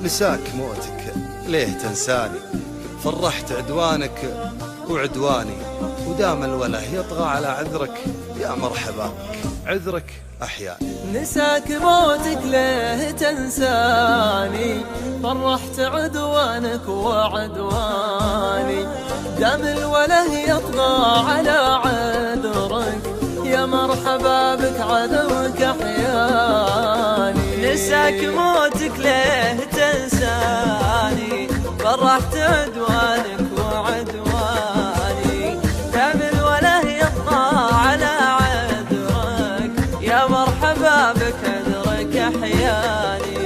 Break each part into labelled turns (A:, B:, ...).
A: نساك موتك ليه تنساني، فرحت عدوانك وعدواني، ودام الوله يطغى على عذرك يا مرحبا بك، عذرك أحياني.
B: نساك موتك ليه تنساني، فرحت عدوانك وعدواني، دام الوله يطغى على عذرك يا مرحبا بك، عذرك أحياني.
C: نساك موتك ليه تنساني، فرحت عدوانك وعدواني، دام الوله يطغى على عذرك يا مرحبا بك، عذرك أحياني.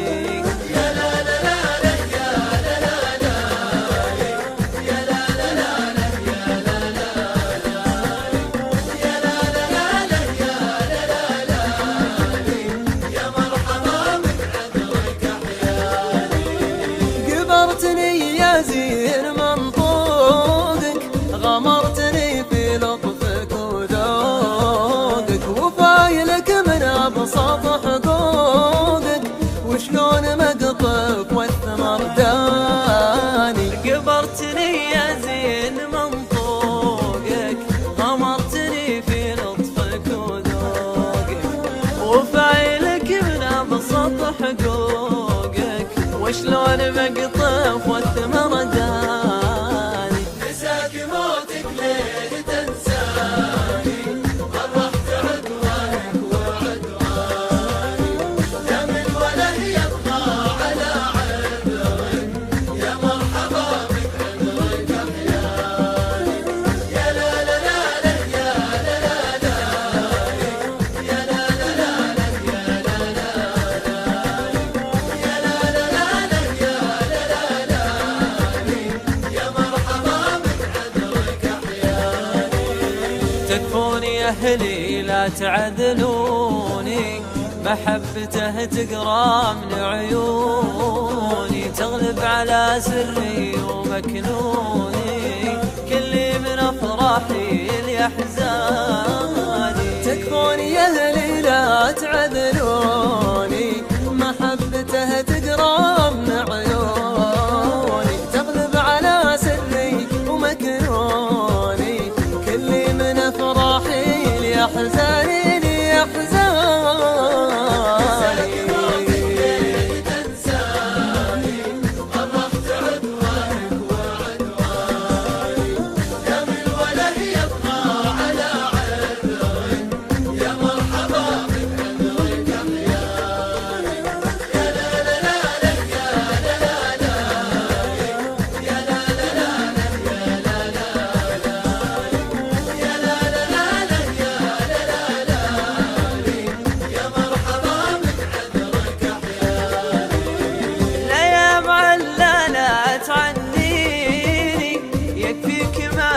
B: غمرتني يا زين منطوقك، غمرتني في لطفك وذوقك، وفايلك من أبسط حقوقك، وشلون مقطف والثمر داني.
C: غمرتني يا زين منطوقك، غمرتني في لطفك وذوقك، وفايلك من أبسط حقوقك، وشلون مقطف والثمر داني.
B: نساك موتك ليه تنساني، فرحت عدوانك وعدواني، دام الوله يطغى على عذرك يا مرحبا بك، عذرك أحياني. يا لا لا لا لا يا لا لا لا يا لا لا لا يا لا لا يا لا لا لا يا لا لا يا مرحبا بك، عذرك أحياني.
C: تكفوني أهلي لا تعذلوني، محبته تقرا من عيوني، تغلب على سري ومكنوني، كلي من أفراحي لأحزاني.
B: تكفوني يا أهلي لا تعذلوني، محبته تقرا من عيوني، تغلب على سري ومكنوني، كلي من أفراحي لأحزاني لأحزاني.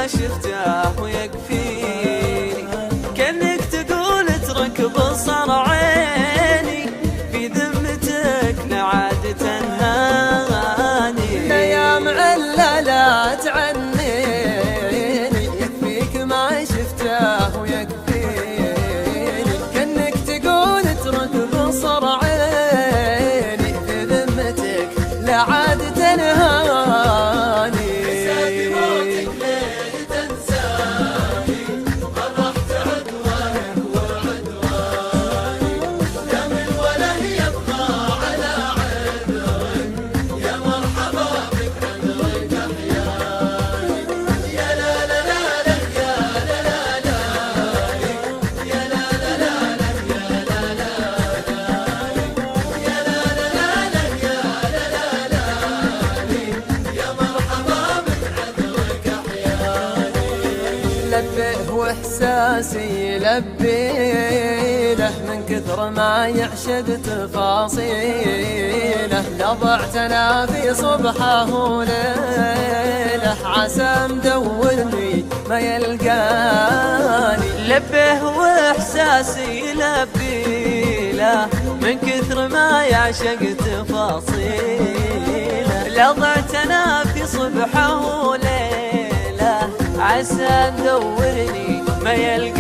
C: شفته ويكفيني، كأنك تقول اترك بصر عيني، في ذمتك لعاد تنهاني.
B: يا معلة لا تعنيني، يكفيك ما شفته ويكفيني، كأنك تقول اترك بصر عيني، في ذمتك لعاد تنهاني. لبيه واحساسي لبيله، من كثر ما يعشق تفاصيله، لضعتنا في صبحه وليله، عسى مدورني ما يلقاني.
C: لبيه واحساسي لبيله، من كثر ما يعشق تفاصيله، لضعتنا في صبحه وليله، ندورني ما يلقى